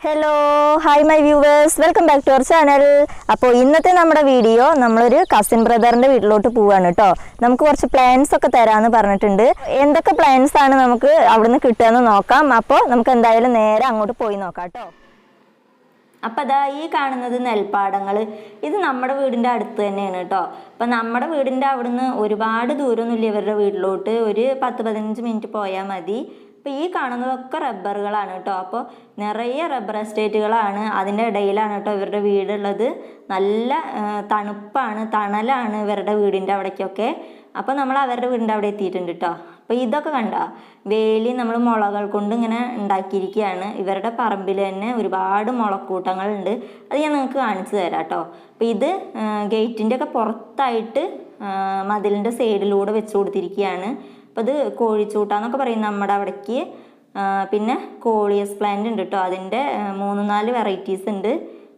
Hello hi my viewers, welcome back to our channel. അപ്പോൾ ഇന്നത്തെ നമ്മുടെ വീഡിയോ നമ്മളൊരു കസിൻ ബ്രദറിൻ്റെ വീട്ടിലോട്ട് പോവാണ് കേട്ടോ. നമുക്ക് കുറച്ച് പ്ലാൻസ് ഒക്കെ തരാമെന്ന് പറഞ്ഞിട്ടുണ്ട്. എന്തൊക്കെ പ്ലാൻസ് ആണ് നമുക്ക് അവിടുന്ന് കിട്ടുകയെന്ന് നോക്കാം. അപ്പോൾ നമുക്ക് എന്തായാലും നേരെ അങ്ങോട്ട് പോയി നോക്കാം കേട്ടോ. അപ്പം അതാ ഈ കാണുന്നത് നെൽപ്പാടങ്ങൾ, ഇത് നമ്മുടെ വീടിൻ്റെ അടുത്ത് തന്നെയാണ് കേട്ടോ. അപ്പം നമ്മുടെ വീടിൻ്റെ അവിടുന്ന് ഒരുപാട് ദൂരമൊന്നുമില്ല ഇവരുടെ വീട്ടിലോട്ട്, ഒരു 10-15 മിനിറ്റ് പോയാൽ മതി. അപ്പോൾ ഈ കാണുന്നതൊക്കെ റബ്ബറുകളാണ് കേട്ടോ. അപ്പോൾ നിറയെ റബ്ബർ എസ്റ്റേറ്റുകളാണ്, അതിൻ്റെ ഇടയിലാണ് കേട്ടോ ഇവരുടെ വീടുള്ളത്. നല്ല തണുപ്പാണ്, തണലാണ് ഇവരുടെ വീടിൻ്റെ അവിടേക്കൊക്കെ. അപ്പോൾ നമ്മൾ അവരുടെ വീടിൻ്റെ അവിടെ എത്തിയിട്ടുണ്ട് കേട്ടോ. അപ്പോൾ ഇതൊക്കെ കണ്ട വേലി നമ്മൾ മുളകൾ കൊണ്ട് ഇങ്ങനെ ഉണ്ടാക്കിയിരിക്കുകയാണ്. ഇവരുടെ പറമ്പിൽ തന്നെ ഒരുപാട് മുളക്കൂട്ടങ്ങളുണ്ട്, അത് ഞാൻ നിങ്ങൾക്ക് കാണിച്ചു തരാം കേട്ടോ. അപ്പോൾ ഇത് ഗേറ്റിൻ്റെ ഒക്കെ പുറത്തായിട്ട് മതിലിൻ്റെ സൈഡിലൂടെ വെച്ച് കൊടുത്തിരിക്കുകയാണ്. അപ്പോൾ ഇത് കോഴിച്ചൂട്ടാന്നൊക്കെ പറയും നമ്മുടെ അവിടേക്ക്. പിന്നെ കോളിയസ് പ്ലാന്റ് ഉണ്ട് കേട്ടോ, അതിൻ്റെ 3-4 വെറൈറ്റീസ് ഉണ്ട്.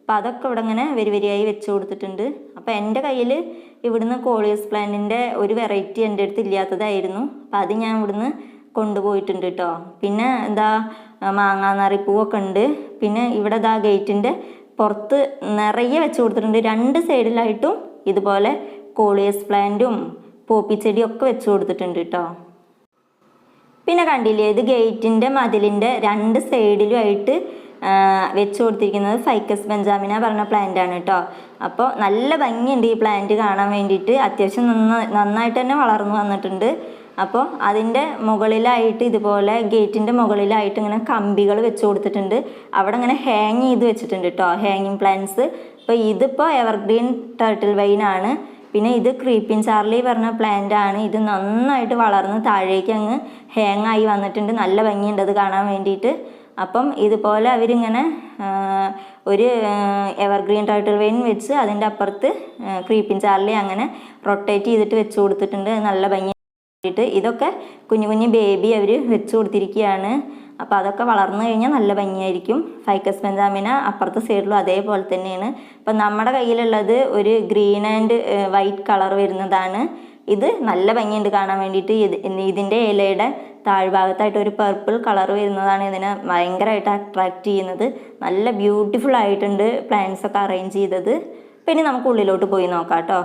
അപ്പോൾ അതൊക്കെ ഇവിടെ ഇങ്ങനെ വരിയായി വെച്ച് കൊടുത്തിട്ടുണ്ട്. അപ്പോൾ എൻ്റെ കയ്യിൽ ഇവിടുന്ന് കോളിയസ് പ്ലാന്റിൻ്റെ ഒരു വെറൈറ്റി എൻ്റെ അടുത്ത് ഇല്ലാത്തതായിരുന്നു. അപ്പോൾ അത് ഞാൻ ഇവിടുന്ന് കൊണ്ടുപോയിട്ടുണ്ട് കേട്ടോ. പിന്നെ എന്താ മാങ്ങാനാറിപ്പൂവൊക്കെ ഉണ്ട്. പിന്നെ ഇവിടെ ഇതാ ഗേറ്റിൻ്റെ പുറത്ത് നിറയെ വെച്ച് കൊടുത്തിട്ടുണ്ട്. 2 സൈഡിലായിട്ടും ഇതുപോലെ കോളിയസ് പ്ലാന്റും പോപ്പിച്ചെടിയും ഒക്കെ വെച്ച് കൊടുത്തിട്ടുണ്ട് കേട്ടോ. പിന്നെ കണ്ടില്ലേ, ഇത് ഗേറ്റിൻ്റെ മതിലിൻ്റെ 2 സൈഡിലുമായിട്ട് വെച്ച് കൊടുത്തിരിക്കുന്നത് ഫൈക്കസ് ബെഞ്ചാമിന പറഞ്ഞ പ്ലാന്റ് ആണ് കേട്ടോ. അപ്പോൾ നല്ല ഭംഗിയുണ്ട് ഈ പ്ലാന്റ് കാണാൻ വേണ്ടിയിട്ട്. അത്യാവശ്യം നന്നായിട്ട് തന്നെ വളർന്നു വന്നിട്ടുണ്ട്. അപ്പോൾ അതിൻ്റെ മുകളിലായിട്ട് ഇതുപോലെ ഗേറ്റിൻ്റെ മുകളിലായിട്ട് ഇങ്ങനെ കമ്പികൾ വെച്ച് കൊടുത്തിട്ടുണ്ട്. അവിടെ ഇങ്ങനെ ഹാങ് ചെയ്ത് വെച്ചിട്ടുണ്ട് കേട്ടോ, ഹാങ്ങിങ് പ്ലാന്റ്സ്. അപ്പോൾ ഇതിപ്പോൾ എവർഗ്രീൻ ടർട്ടിൽ വൈൻ ആണ്. പിന്നെ ഇത് ക്രീപ്പിൻ ചാർലി പറഞ്ഞ പ്ലാന്റ് ആണ്. ഇത് നന്നായിട്ട് വളർന്ന് താഴേക്ക് അങ്ങ് ഹാങ് ആയി വന്നിട്ടുണ്ട്. നല്ല ഭംഗിയുണ്ട് അത് കാണാൻ വേണ്ടിയിട്ട്. അപ്പം ഇതുപോലെ അവരിങ്ങനെ ഒരു എവർഗ്രീൻ ടർട്ടിൽ വൈൻ വെച്ച് അതിൻ്റെ അപ്പുറത്ത് ക്രീപ്പിൻ ചാർലി അങ്ങനെ റൊട്ടേറ്റ് ചെയ്തിട്ട് വെച്ച് കൊടുത്തിട്ടുണ്ട്. നല്ല ഭംഗി വേണ്ടിയിട്ട്. ഇതൊക്കെ കുഞ്ഞു കുഞ്ഞു ബേബി അവർ വെച്ച് കൊടുത്തിരിക്കുകയാണ്. അപ്പോൾ അതൊക്കെ വളർന്നു കഴിഞ്ഞാൽ നല്ല ഭംഗിയായിരിക്കും. ഫൈക്കസ് ബെഞ്ചാമിന അപ്പുറത്തെ സൈഡിലും അതേപോലെ തന്നെയാണ്. അപ്പം നമ്മുടെ കയ്യിലുള്ളത് ഒരു ഗ്രീൻ ആൻഡ് വൈറ്റ് കളർ വരുന്നതാണ്. ഇത് നല്ല ഭംഗിയുണ്ട് കാണാൻ വേണ്ടിയിട്ട്. ഇതിൻ്റെ ഇലയുടെ താഴ്ഭാഗത്തായിട്ട് ഒരു പർപ്പിൾ കളർ വരുന്നതാണ് ഇതിനെ ഭയങ്കരമായിട്ട് അട്രാക്റ്റ് ചെയ്യുന്നത്. നല്ല ബ്യൂട്ടിഫുൾ ആയിട്ടുണ്ട് പ്ലാന്റ്സ് ഒക്കെ അറേഞ്ച് ചെയ്തത്. പിന്നെ നമുക്ക് ഉള്ളിലോട്ട് പോയി നോക്കാം കേട്ടോ.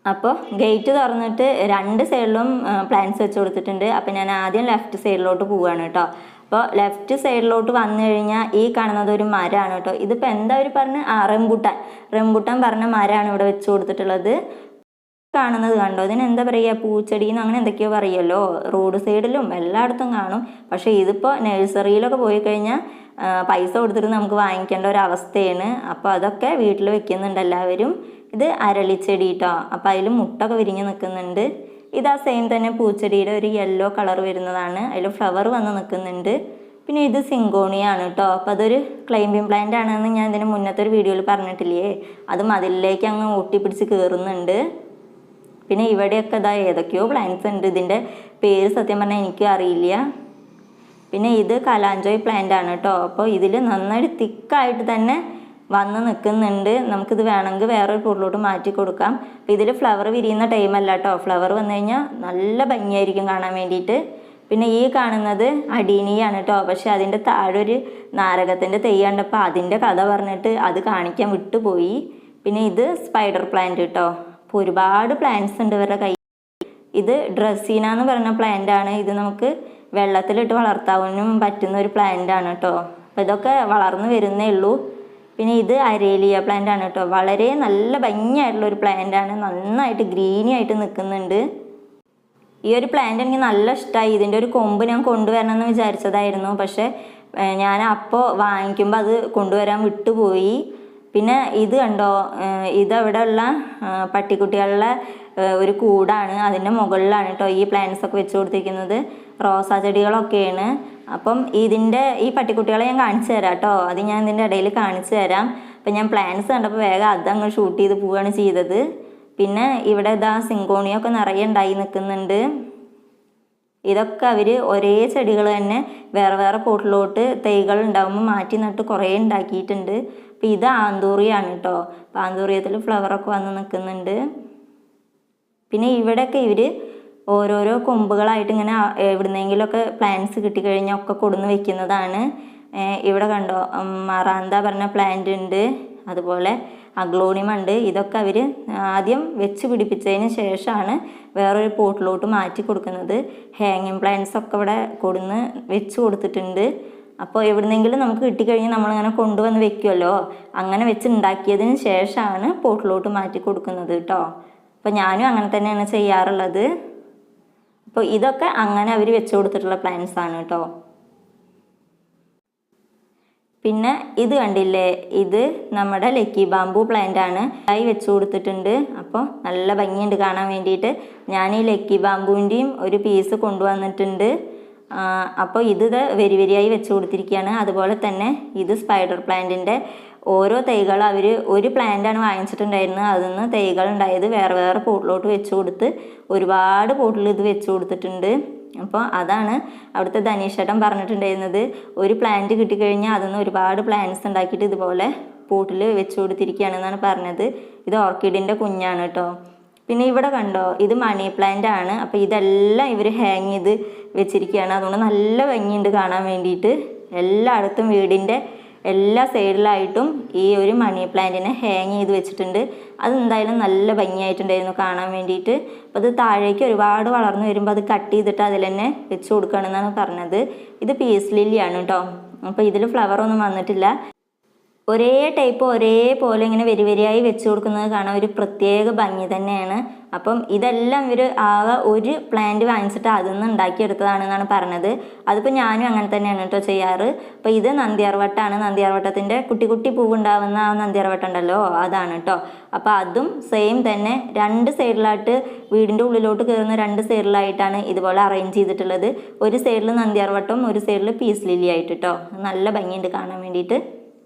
അപ്പോൾ ഗേറ്റ് തുറന്നിട്ട് 2 സൈഡിലും പ്ലാന്റ്സ് വെച്ച് കൊടുത്തിട്ടുണ്ട്. അപ്പോൾ ഞാൻ ആദ്യം ലെഫ്റ്റ് സൈഡിലോട്ട് പോവുകയാണ് കേട്ടോ. അപ്പോൾ ലെഫ്റ്റ് സൈഡിലോട്ട് വന്നു കഴിഞ്ഞാൽ ഈ കാണുന്നത് ഒരു മരമാണ് കേട്ടോ. ഇതിപ്പോൾ എന്താ അവർ പറഞ്ഞ് റംബുട്ടാൻ പറഞ്ഞ മരമാണ് ഇവിടെ വെച്ച് കൊടുത്തിട്ടുള്ളത്. കാണുന്നത് കണ്ടോ, ഇതിന് എന്താ പറയുക, പൂച്ചെടിന്ന് അങ്ങനെ എന്തൊക്കെയോ പറയുമല്ലോ. റോഡ് സൈഡിലും എല്ലായിടത്തും കാണും. പക്ഷേ ഇതിപ്പോൾ നഴ്സറിയിലൊക്കെ പോയി കഴിഞ്ഞാൽ പൈസ കൊടുത്തിട്ട് നമുക്ക് വാങ്ങിക്കേണ്ട ഒരു അവസ്ഥയാണ്. അപ്പോൾ അതൊക്കെ വീട്ടിൽ വെക്കുന്നുണ്ട് എല്ലാവരും. ഇത് അരളിച്ചെടി കേട്ടോ. അപ്പോൾ അതിൽ മുട്ടൊക്കെ വിരിഞ്ഞ് നിൽക്കുന്നുണ്ട്. ഇതാ സെയിം തന്നെ പൂച്ചെടിയുടെ ഒരു യെല്ലോ കളർ വരുന്നതാണ്, അതിൽ ഫ്ലവർ വന്ന് നിൽക്കുന്നുണ്ട്. പിന്നെ ഇത് സിങ്കോണിയാണ് കേട്ടോ. അപ്പോൾ അതൊരു ക്ലൈംബിംഗ് പ്ലാന്റ് ആണെന്ന് ഞാൻ ഇതിന് മുന്നത്തെ ഒരു വീഡിയോയിൽ പറഞ്ഞിട്ടില്ലേ, അത് മതിലിലേക്ക് അങ്ങ് ഒട്ടിപ്പിടിച്ച് കയറുന്നുണ്ട്. പിന്നെ ഇവിടെയൊക്കെ ഇതാ ഏതൊക്കെയോ പ്ലാന്റ്സ് ഉണ്ട്, ഇതിൻ്റെ പേര് സത്യം പറഞ്ഞാൽ എനിക്ക് അറിയില്ല. പിന്നെ ഇത് കലാഞ്ചോയ് പ്ലാന്റ് ആണ് കേട്ടോ. അപ്പോൾ ഇതിൽ നന്നായിട്ട് തിക്കായിട്ട് തന്നെ വന്ന് നിൽക്കുന്നുണ്ട്. നമുക്കിത് വേണമെങ്കിൽ വേറൊരു പൊടിലോട്ട് മാറ്റി കൊടുക്കാം. അപ്പോൾ ഇതിൽ ഫ്ലവർ വിരിയുന്ന ടൈമല്ല കേട്ടോ. ഫ്ലവർ വന്നു കഴിഞ്ഞാൽ നല്ല ഭംഗിയായിരിക്കും കാണാൻ വേണ്ടിയിട്ട്. പിന്നെ ഈ കാണുന്നത് അടീനിയാണ് കേട്ടോ. പക്ഷെ അതിൻ്റെ താഴെ ഒരു നാരകത്തിൻ്റെ തൈ കണ്ടപ്പോൾ അതിൻ്റെ കഥ പറഞ്ഞിട്ട് അത് കാണിക്കാൻ വിട്ടുപോയി. പിന്നെ ഇത് സ്പൈഡർ പ്ലാന്റ് കേട്ടോ. അപ്പോൾ ഒരുപാട് പ്ലാന്റ്സ് ഉണ്ട് ഇവരുടെ കയ്യിൽ. ഇത് ഡ്രസീന എന്ന് പറഞ്ഞ പ്ലാന്റ് ആണ്. ഇത് നമുക്ക് വെള്ളത്തിലിട്ട് വളർത്താനും പറ്റുന്ന ഒരു പ്ലാന്റ് ആണ് കേട്ടോ. അപ്പോൾ ഇതൊക്കെ വളർന്നു വരുന്നേ ഉള്ളൂ. പിന്നെ ഇത് അരേലിയ പ്ലാന്റ് ആണ് കേട്ടോ. വളരെ നല്ല ഭംഗിയായിട്ടുള്ളൊരു പ്ലാന്റ് ആണ്, നന്നായിട്ട് ഗ്രീനി ആയിട്ട് നിൽക്കുന്നുണ്ട്. ഈ ഒരു പ്ലാന്റ് എനിക്ക് നല്ല ഇഷ്ടമായി. ഇതിൻ്റെ ഒരു കൊമ്പ് ഞാൻ കൊണ്ടുവരണമെന്ന് വിചാരിച്ചതായിരുന്നു, പക്ഷേ ഞാൻ അപ്പോൾ വാങ്ങിക്കുമ്പോൾ അത് കൊണ്ടുവരാൻ വിട്ടുപോയി. പിന്നെ ഇത് കണ്ടോ, ഇതവിടെ ഉള്ള പട്ടിക്കുട്ടികളുടെ ഒരു കൂടാണ്, അതിൻ്റെ മുകളിലാണ് കേട്ടോ ഈ പ്ലാന്റ്സ് ഒക്കെ വെച്ച് കൊടുത്തിരിക്കുന്നത്. റോസാ ചെടികളൊക്കെയാണ്. അപ്പം ഈ പട്ടിക്കുട്ടികളെ ഞാൻ കാണിച്ചു തരാം കേട്ടോ. അത് ഞാൻ ഇതിൻ്റെ ഇടയിൽ കാണിച്ചു തരാം. അപ്പം ഞാൻ പ്ലാന്റ്സ് കണ്ടപ്പോൾ വേഗം അതങ്ങ് ഷൂട്ട് ചെയ്ത് പോവുകയാണ് ചെയ്തത്. പിന്നെ ഇവിടെ ഇതാ സിങ്കോണിയൊക്കെ നിറയെ ഉണ്ടായി നിൽക്കുന്നുണ്ട്. ഇതൊക്കെ അവർ ഒരേ ചെടികൾ തന്നെ വേറെ വേറെ പോട്ടിലോട്ട് തൈകൾ ഉണ്ടാകുമ്പോൾ മാറ്റി നട്ട് കുറേ ഉണ്ടാക്കിയിട്ടുണ്ട്. അപ്പോൾ ഇത് ആന്തൂറിയാണ് കേട്ടോ. അപ്പോൾ ആന്തൂറിയത്തിൽ ഫ്ലവറൊക്കെ വന്ന് നിൽക്കുന്നുണ്ട്. പിന്നെ ഇവിടെയൊക്കെ ഇവർ ഓരോരോ കൊമ്പുകളായിട്ട് ഇങ്ങനെ എവിടുന്നെങ്കിലുമൊക്കെ പ്ലാന്റ്സ് കിട്ടിക്കഴിഞ്ഞാൽ ഒക്കെ കൊടുന്ന് വെക്കുന്നതാണ്. ഇവിടെ കണ്ടോ മറാന്ത പറഞ്ഞ പ്ലാന്റ് ഉണ്ട്, അതുപോലെ അഗ്ലോണിയം ഉണ്ട്. ഇതൊക്കെ അവർ ആദ്യം വെച്ച് പിടിപ്പിച്ചതിന് ശേഷമാണ് വേറൊരു പോട്ടിലോട്ട് മാറ്റി കൊടുക്കുന്നത്. ഹാങ്ങിങ് പ്ലാന്റ്സ് ഒക്കെ ഇവിടെ കൊടുന്ന് വെച്ച് കൊടുത്തിട്ടുണ്ട്. അപ്പോൾ എവിടുന്നെങ്കിലും നമുക്ക് കിട്ടിക്കഴിഞ്ഞാൽ നമ്മളിങ്ങനെ കൊണ്ടുവന്ന് വെക്കുമല്ലോ, അങ്ങനെ വെച്ച് ഉണ്ടാക്കിയതിന് ശേഷമാണ് പോട്ടിലോട്ട് മാറ്റി കൊടുക്കുന്നത് കേട്ടോ. അപ്പോൾ ഞാനും അങ്ങനെ തന്നെയാണ് ചെയ്യാറുള്ളത്. അപ്പോൾ ഇതൊക്കെ അങ്ങനെ അവർ വെച്ച് കൊടുത്തിട്ടുള്ള പ്ലാന്റ്സ് ആണ് കേട്ടോ. പിന്നെ ഇത് കണ്ടില്ലേ, ഇത് നമ്മുടെ ലക്കി ബാമ്പു പ്ലാന്റ് ആണ്. ആയി വെച്ച് കൊടുത്തിട്ടുണ്ട്. അപ്പോൾ നല്ല ഭംഗിയുണ്ട് കാണാൻ വേണ്ടിയിട്ട്. ഞാൻ ഈ ലക്കി ബാമ്പുവിൻ്റെയും ഒരു പീസ് കൊണ്ടുവന്നിട്ടുണ്ട്. അപ്പോൾ ഇത് വരി വരിയായി വെച്ച് കൊടുത്തിരിക്കുകയാണ്. അതുപോലെ തന്നെ ഇത് സ്പൈഡർ പ്ലാന്റിൻ്റെ ഓരോ തൈകൾ അവർ ഒരു പ്ലാന്റാണ് വാങ്ങിച്ചിട്ടുണ്ടായിരുന്നത്. അതിൽ നിന്ന് തൈകൾ ഉണ്ടായത് വേറെ വേറെ പോട്ടിലോട്ട് വെച്ച് കൊടുത്ത് ഒരുപാട് പോട്ടിൽ ഇത് വെച്ച് കൊടുത്തിട്ടുണ്ട്. അപ്പോൾ അതാണ് അവിടുത്തെ ധനീഷേട്ടൻ പറഞ്ഞിട്ടുണ്ടായിരുന്നത്, ഒരു പ്ലാന്റ് കിട്ടിക്കഴിഞ്ഞാൽ അതിൽ നിന്ന് ഒരുപാട് പ്ലാന്റ്സ് ഉണ്ടാക്കിയിട്ട് ഇതുപോലെ പോട്ടിൽ വെച്ച് കൊടുത്തിരിക്കുകയാണെന്നാണ് പറഞ്ഞത്. ഇത് ഓർക്കിഡിൻ്റെ കുഞ്ഞാണ് കേട്ടോ. പിന്നെ ഇവിടെ കണ്ടോ, ഇത് മണി പ്ലാന്റ് ആണ്. അപ്പോൾ ഇതെല്ലാം ഇവർ ഹാങ് ചെയ്ത് വെച്ചിരിക്കുകയാണ്. അതുകൊണ്ട് നല്ല ഭംഗിയുണ്ട് കാണാൻ വേണ്ടിയിട്ട്. എല്ലായിടത്തും വീടിൻ്റെ എല്ലാ സൈഡിലായിട്ടും ഈ ഒരു മണി പ്ലാന്റിനെ ഹാങ് ചെയ്ത് വെച്ചിട്ടുണ്ട്. അതെന്തായാലും നല്ല ഭംഗിയായിട്ടുണ്ടായിരുന്നു കാണാൻ വേണ്ടിയിട്ട്. അപ്പോൾ അത് താഴേക്ക് ഒരുപാട് വളർന്നു വരുമ്പോൾ അത് കട്ട് ചെയ്തിട്ട് അതിൽ തന്നെ വെച്ച് കൊടുക്കുകയാണെന്നാണ് പറഞ്ഞത്. ഇത് പീസ് ലില്ലിയാണ് കേട്ടോ. അപ്പോൾ ഇതിൽ ഫ്ലവറൊന്നും വന്നിട്ടില്ല. ഒരേ ടൈപ്പ് ഒരേപോലെ ഇങ്ങനെ വരി വരിയായി വെച്ച് കൊടുക്കുന്നത് കാണാൻ ഒരു പ്രത്യേക ഭംഗി തന്നെയാണ്. അപ്പം ഇതെല്ലാം ഇവർ ആകെ ഒരു പ്ലാന്റ് വാങ്ങിച്ചിട്ട് അതിൽ നിന്ന് ഉണ്ടാക്കിയെടുത്തതാണെന്നാണ് പറഞ്ഞത്. അതിപ്പോൾ ഞാനും അങ്ങനെ തന്നെയാണ് കേട്ടോ ചെയ്യാറ്. അപ്പോൾ ഇത് നന്ദിയാർവട്ടമാണ്. നന്ദിയാർവട്ടത്തിൻ്റെ കുട്ടി കുട്ടി പൂവുണ്ടാവുന്ന ആ നന്ദിയാർവട്ടം ഉണ്ടല്ലോ, അതാണ് കേട്ടോ. അപ്പോൾ അതും സെയിം തന്നെ രണ്ട് സൈഡിലായിട്ട് വീടിൻ്റെ ഉള്ളിലോട്ട് കയറുന്ന രണ്ട് സൈഡിലായിട്ടാണ് ഇതുപോലെ അറേഞ്ച് ചെയ്തിട്ടുള്ളത്. ഒരു സൈഡിൽ നന്ദിയാർവട്ടം, ഒരു സൈഡിൽ പീസ് ലില്ലി ആയിട്ട് കേട്ടോ. നല്ല ഭംഗിയുണ്ട് കാണാൻ വേണ്ടിയിട്ട്.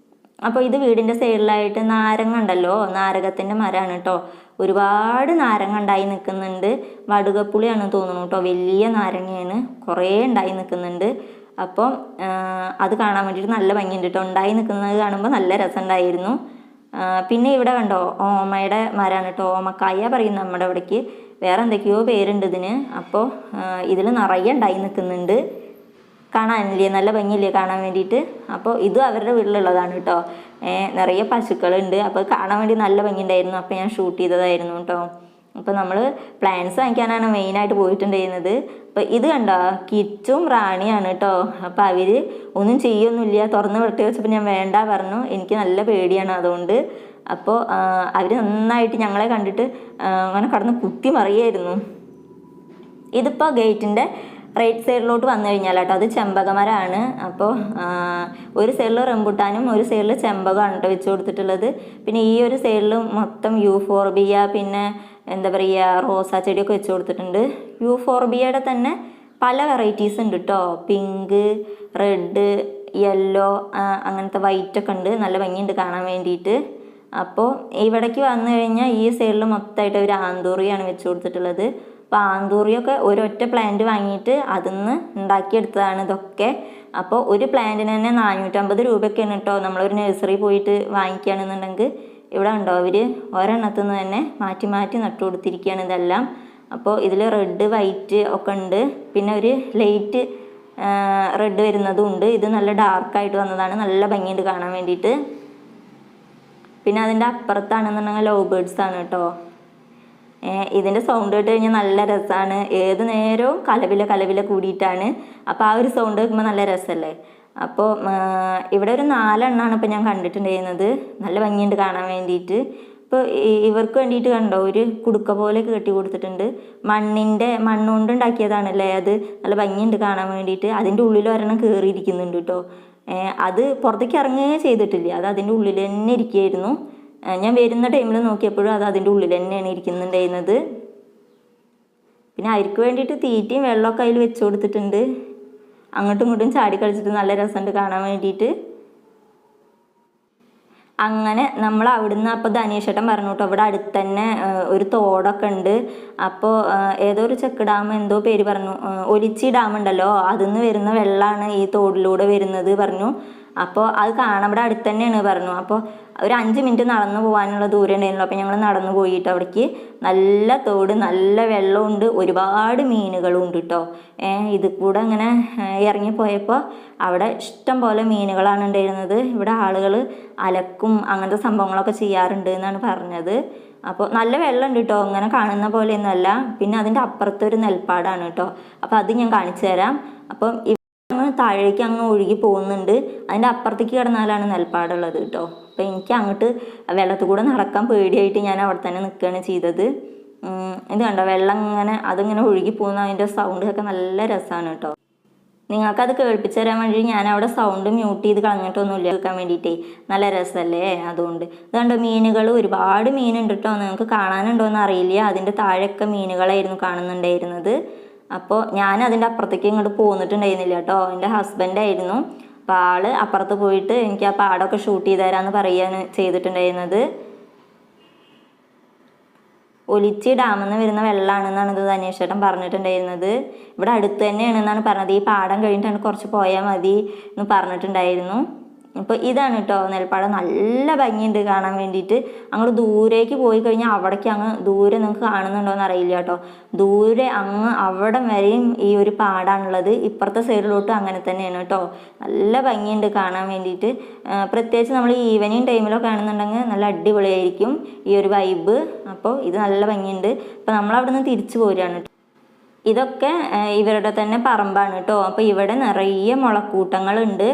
അപ്പോൾ ഇത് വീടിൻ്റെ സൈഡിലായിട്ട് നാരങ്ങ ഉണ്ടല്ലോ, നാരകത്തിൻ്റെ മരമാണ് കേട്ടോ. ഒരുപാട് നാരങ്ങ ഉണ്ടായി നിൽക്കുന്നുണ്ട്. വടുകപ്പുളിയാണ് തോന്നുന്നു കേട്ടോ, വലിയ നാരങ്ങയാണ്, കുറേ ഉണ്ടായി നിൽക്കുന്നുണ്ട്. അപ്പോൾ അത് കാണാൻ വേണ്ടിയിട്ട് നല്ല ഭംഗിയുണ്ട് കേട്ടോ. ഉണ്ടായി നിൽക്കുന്നത് കാണുമ്പോൾ നല്ല രസമുണ്ടായിരുന്നു. പിന്നെ ഇവിടെ കണ്ടോ, ഓമയുടെ മരമാണ് കേട്ടോ. ഓമക്കായ പറയും നമ്മുടെ ഇവിടേക്ക്, വേറെ എന്തൊക്കെയോ പേരുണ്ട് ഇതിന്. അപ്പോൾ ഇതിൽ നിറയെ ഉണ്ടായി നിൽക്കുന്നുണ്ട്. കാണാനില്ലേ, നല്ല ഭംഗിയില്ലേ കാണാൻ വേണ്ടിയിട്ട്. അപ്പോൾ ഇത് അവരുടെ വീട്ടിലുള്ളതാണ് കേട്ടോ. നിറയെ പശുക്കളുണ്ട്. അപ്പോൾ കാണാൻ വേണ്ടി നല്ല ഭംഗി ഉണ്ടായിരുന്നു. അപ്പോൾ ഞാൻ ഷൂട്ട് ചെയ്തതായിരുന്നു കേട്ടോ. അപ്പോൾ നമ്മൾ പ്ലാന്റ്സ് വാങ്ങിക്കാനാണ് മെയിനായിട്ട് പോയിട്ടുണ്ടായിരുന്നത്. അപ്പോൾ ഇത് കണ്ടോ, കിച്ചും റാണിയാണ് കേട്ടോ. അപ്പോൾ അവർ ഒന്നും ചെയ്യൊന്നുമില്ല, തുറന്ന് വിട്ട് വെച്ചപ്പോൾ ഞാൻ വേണ്ട പറഞ്ഞു. എനിക്ക് നല്ല പേടിയാണ് അതുകൊണ്ട്. അപ്പോൾ അവർ നന്നായിട്ട് ഞങ്ങളെ കണ്ടിട്ട് അങ്ങനെ കടന്ന് കുത്തി മറിയായിരുന്നു. ഇതിപ്പോൾ ഗേറ്റിൻ്റെ റൈറ്റ് സൈഡിലോട്ട് വന്നു കഴിഞ്ഞാൽ കേട്ടോ, അത് ചെമ്പകമരമാണ്. അപ്പോൾ ഒരു സൈഡിൽ റംബുട്ടാനും ഒരു സൈഡിൽ ചെമ്പകമാണ് കേട്ടോ വെച്ച് കൊടുത്തിട്ടുള്ളത്. പിന്നെ ഈ ഒരു സൈഡിൽ മൊത്തം യൂഫോർബിയ, പിന്നെ എന്താ പറയുക, റോസാ ചെടിയൊക്കെ വെച്ച് കൊടുത്തിട്ടുണ്ട്. യൂഫോർബിയയുടെ തന്നെ പല വെറൈറ്റീസ് ഉണ്ട് കേട്ടോ. പിങ്ക്, റെഡ്, യെല്ലോ, അങ്ങനത്തെ വൈറ്റൊക്കെ ഉണ്ട്. നല്ല ഭംഗിയുണ്ട് കാണാൻ വേണ്ടിയിട്ട്. അപ്പോൾ ഇവിടേക്ക് വന്നു കഴിഞ്ഞാൽ ഈ സൈഡിൽ മൊത്തമായിട്ട് ഒരു ആന്തൂറിയാണ് വെച്ച് കൊടുത്തിട്ടുള്ളത്. അപ്പോൾ ആന്തൂറിയൊക്കെ ഒരൊറ്റ പ്ലാന്റ് വാങ്ങിയിട്ട് അതിൽ നിന്ന് ഉണ്ടാക്കിയെടുത്തതാണ് ഇതൊക്കെ. അപ്പോൾ ഒരു പ്ലാന്റിന് തന്നെ 450 രൂപയൊക്കെയാണ് കേട്ടോ. നമ്മളൊരു നഴ്സറി പോയിട്ട് വാങ്ങിക്കുകയാണെന്നുണ്ടെങ്കിൽ. ഇവിടെ ഉണ്ടോ, അവർ ഒരെണ്ണത്തിൽ നിന്ന് തന്നെ മാറ്റി മാറ്റി നട്ടു കൊടുത്തിരിക്കുകയാണ് ഇതെല്ലാം. അപ്പോൾ ഇതിൽ റെഡ്, വൈറ്റ് ഒക്കെ ഉണ്ട്. പിന്നെ ഒരു ലൈറ്റ് റെഡ് വരുന്നതും ഉണ്ട്. ഇത് നല്ല ഡാർക്കായിട്ട് വന്നതാണ്. നല്ല ഭംഗിയുണ്ട് കാണാൻ വേണ്ടിയിട്ട്. പിന്നെ അതിൻ്റെ അപ്പുറത്താണെന്നുണ്ടെങ്കിൽ ലവ് ബേർഡ്സ് ആണ് കേട്ടോ. ഇതിൻ്റെ സൗണ്ട് കേട്ട് കഴിഞ്ഞാൽ നല്ല രസമാണ്. ഏത് നേരവും കലവില കൂടിയിട്ടാണ്. അപ്പോൾ ആ ഒരു സൗണ്ട് കേൾക്കുമ്പോൾ നല്ല രസമല്ലേ. അപ്പോൾ ഇവിടെ ഒരു 4 എണ്ണമാണ് ഇപ്പോൾ ഞാൻ കണ്ടിട്ടുണ്ടായിരുന്നത്. നല്ല ഭംഗിയുണ്ട് കാണാൻ വേണ്ടിയിട്ട്. ഇപ്പോൾ ഇവർക്ക് വേണ്ടിയിട്ട് കണ്ടോ, ഒരു കുടുക്ക പോലെ കെട്ടി കൊടുത്തിട്ടുണ്ട്. മണ്ണുകൊണ്ട് ഉണ്ടാക്കിയതാണല്ലേ അത്. നല്ല ഭംഗിയുണ്ട് കാണാൻ വേണ്ടിയിട്ട്. അതിൻ്റെ ഉള്ളിൽ ഒരെണ്ണം കയറിയിരിക്കുന്നുണ്ട് കേട്ടോ. അത് പുറത്തേക്ക് ഇറങ്ങുകയേ ചെയ്തിട്ടില്ല, അത് അതിൻ്റെ ഉള്ളിൽ തന്നെ ഇരിക്കുകയായിരുന്നു. ഞാൻ വരുന്ന ടൈമിൽ നോക്കിയപ്പോഴും അത് അതിൻ്റെ ഉള്ളിൽ തന്നെയാണ് ഇരിക്കുന്നുണ്ടായിരുന്നത്. പിന്നെ അവർക്ക് വേണ്ടിയിട്ട് തീറ്റയും വെള്ളമൊക്കെ അതിൽ വെച്ച് കൊടുത്തിട്ടുണ്ട്. അങ്ങോട്ടും ഇങ്ങോട്ടും ചാടി കളിച്ചിട്ട് നല്ല രസമുണ്ട് കാണാൻ വേണ്ടിയിട്ട്. അങ്ങനെ നമ്മൾ അവിടുന്ന് അപ്പോൾ ധനീഷേട്ടൻ പറഞ്ഞു കേട്ടോ, ഇവിടെ അടുത്ത് തന്നെ ഒരു തോടൊക്കെ ഉണ്ട്. അപ്പോൾ ഏതോ ഒരു ചെക്ക് ഡാം എന്തോ പേര് പറഞ്ഞു, ഒലിച്ചി ഡാം ഉണ്ടല്ലോ, അതിൽ നിന്ന് വരുന്ന വെള്ളമാണ് ഈ തോടിലൂടെ വരുന്നത് പറഞ്ഞു. അപ്പോൾ അത് കാണാൻ ഇവിടെ അടുത്ത് തന്നെയാണ് പറഞ്ഞു. അപ്പോൾ ഒരു 5 മിനിറ്റ് നടന്നു പോകാനുള്ള ദൂരം ഉണ്ടായിരുന്നുള്ളൂ. അപ്പോൾ ഞങ്ങൾ നടന്നു പോയിട്ട് അവിടേക്ക് നല്ല തോട്, നല്ല വെള്ളമുണ്ട്, ഒരുപാട് മീനുകളും ഉണ്ട് കേട്ടോ. ഇത് കൂടെ ഇങ്ങനെ ഇറങ്ങിപ്പോയപ്പോൾ അവിടെ ഇഷ്ടം പോലെ മീനുകളാണ് ഉണ്ടായിരുന്നത്. ഇവിടെ ആളുകൾ അലക്കും അങ്ങനത്തെ സംഭവങ്ങളൊക്കെ ചെയ്യാറുണ്ട് എന്നാണ് പറഞ്ഞത്. അപ്പോൾ നല്ല വെള്ളമുണ്ട് കേട്ടോ, ഇങ്ങനെ കാണുന്ന പോലെയൊന്നുമല്ല. പിന്നെ അതിൻ്റെ അപ്പുറത്തൊരു നെൽപ്പാടാണ് കേട്ടോ. അപ്പോൾ അത് ഞാൻ കാണിച്ചു തരാം. അപ്പം അങ്ങ് താഴേക്ക് അങ്ങ് ഒഴുകി പോകുന്നുണ്ട്. അതിൻ്റെ അപ്പുറത്തേക്ക് കിടന്നാലാണ് നെൽപ്പാടുള്ളത് കേട്ടോ. അപ്പോൾ എനിക്ക് അങ്ങോട്ട് വെള്ളത്തിൽ കൂടെ നടക്കാൻ പേടിയായിട്ട് ഞാൻ അവിടെ തന്നെ നിൽക്കുകയാണ് ചെയ്തത്. ഇത് കണ്ടോ, വെള്ളം ഇങ്ങനെ അതിങ്ങനെ ഒഴുകി പോകുന്ന അതിൻ്റെ സൗണ്ട് ഒക്കെ നല്ല രസമാണ് കേട്ടോ. നിങ്ങൾക്കത് കേൾപ്പിച്ചു തരാൻ വേണ്ടി ഞാൻ അവിടെ സൗണ്ട് മ്യൂട്ട് ചെയ്ത് കളഞ്ഞിട്ടൊന്നുമില്ല, കേൾക്കാൻ വേണ്ടിയിട്ടേ നല്ല രസമല്ലേ. അതുകൊണ്ട് ഇതുകൊണ്ട് മീനുകൾ ഒരുപാട് മീനുണ്ട് കേട്ടോ. നിങ്ങൾക്ക് കാണാനുണ്ടോയെന്ന് അറിയില്ല. അതിൻ്റെ താഴെയൊക്കെ മീനുകളായിരുന്നു കാണുന്നുണ്ടായിരുന്നത്. അപ്പോൾ ഞാൻ അതിൻ്റെ അപ്പുറത്തേക്ക് ഇങ്ങോട്ട് പോന്നിട്ടുണ്ടായിരുന്നില്ല കേട്ടോ. എൻ്റെ ഹസ്ബൻഡായിരുന്നു. അപ്പോൾ ആള് അപ്പുറത്ത് പോയിട്ട് എനിക്ക് ആ പാടമൊക്കെ ഷൂട്ട് ചെയ്ത് തരാമെന്ന് പറയുകയാണ് ചെയ്തിട്ടുണ്ടായിരുന്നത്. ഒലിച്ചി ഡാമിൽ നിന്ന് വരുന്ന വെള്ളമാണെന്നാണ് ഇത് ധനേഷേട്ടൻ പറഞ്ഞിട്ടുണ്ടായിരുന്നത്. ഇവിടെ അടുത്ത് തന്നെയാണെന്നാണ് പറഞ്ഞത്. ഈ പാടം കഴിഞ്ഞിട്ടാണ് കുറച്ച് പോയാൽ മതി എന്ന് പറഞ്ഞിട്ടുണ്ടായിരുന്നു. അപ്പോൾ ഇതാണ് കേട്ടോ നെൽപ്പാടം. നല്ല ഭംഗിയുണ്ട് കാണാൻ വേണ്ടിയിട്ട്. അങ്ങോട്ട് ദൂരേക്ക് പോയി കഴിഞ്ഞാൽ അവിടേക്ക് അങ്ങ് ദൂരെ നിങ്ങൾക്ക് കാണുന്നുണ്ടോയെന്ന് അറിയില്ല കേട്ടോ. ദൂരെ അങ്ങ് അവിടെ വരെയും ഈ ഒരു പാടാണുള്ളത്. ഇപ്പുറത്തെ സൈഡിലോട്ടും അങ്ങനെ തന്നെയാണ് കേട്ടോ. നല്ല ഭംഗിയുണ്ട് കാണാൻ വേണ്ടിയിട്ട്. പ്രത്യേകിച്ച് നമ്മൾ ഈവനിങ് ടൈമിലൊക്കെ ആണെന്നുണ്ടെങ്കിൽ നല്ല അടിപൊളിയായിരിക്കും ഈ ഒരു വൈബ്. അപ്പോൾ ഇത് നല്ല ഭംഗിയുണ്ട്. അപ്പോൾ നമ്മളവിടെ നിന്ന് തിരിച്ചു പോരുകയാണ് കേട്ടോ. ഇതൊക്കെ ഇവരുടെ തന്നെ പറമ്പാണ് കേട്ടോ. അപ്പോൾ ഇവിടെ നിറയെ മുളക്കൂട്ടങ്ങളുണ്ട്.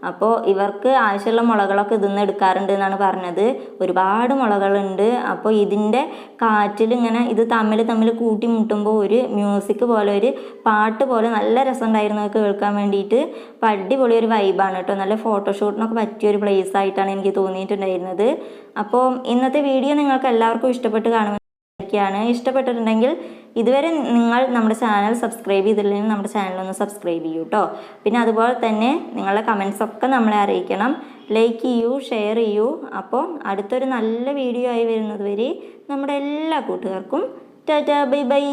അപ്പോൾ ഇവർക്ക് ആവശ്യമുള്ള മുളകളൊക്കെ ഇതിൽ നിന്ന് എടുക്കാറുണ്ട് എന്നാണ് പറഞ്ഞത്. ഒരുപാട് മുളകളുണ്ട്. അപ്പോൾ ഇതിൻ്റെ കാറ്റിൽ ഇങ്ങനെ ഇത് തമ്മിൽ കൂട്ടി മുട്ടുമ്പോൾ ഒരു മ്യൂസിക് പോലെ, ഒരു പാട്ട് പോലെ നല്ല രസമുണ്ടായിരുന്നു കേൾക്കാൻ വേണ്ടിയിട്ട്. അപ്പോൾ അടിപൊളി ഒരു വൈബാണ് കേട്ടോ. നല്ല ഫോട്ടോഷൂട്ടിനൊക്കെ പറ്റിയ ഒരു പ്ലേസ് ആയിട്ടാണ് എനിക്ക് തോന്നിയിട്ടുണ്ടായിരുന്നത്. അപ്പോൾ ഇന്നത്തെ വീഡിയോ നിങ്ങൾക്ക് എല്ലാവർക്കും ഇഷ്ടപ്പെട്ട് കാണുമെന്ന് ഇഷ്ടപ്പെട്ടിട്ടുണ്ടെങ്കിൽ ഇതുവരെ നിങ്ങൾ നമ്മുടെ ചാനൽ സബ്സ്ക്രൈബ് ചെയ്തില്ലെങ്കിൽ നമ്മുടെ ചാനലൊന്ന് സബ്സ്ക്രൈബ് ചെയ്യൂ കേട്ടോ. പിന്നെ അതുപോലെ തന്നെ നിങ്ങളുടെ കമൻസൊക്കെ നമ്മളെ അറിയിക്കണം. ലൈക്ക് ചെയ്യൂ, ഷെയർ ചെയ്യൂ. അപ്പോൾ അടുത്തൊരു നല്ല വീഡിയോ ആയി വരുന്നത് വരെ നമ്മുടെ എല്ലാ കൂട്ടുകാർക്കും ടാറ്റാ ബൈ ബൈ.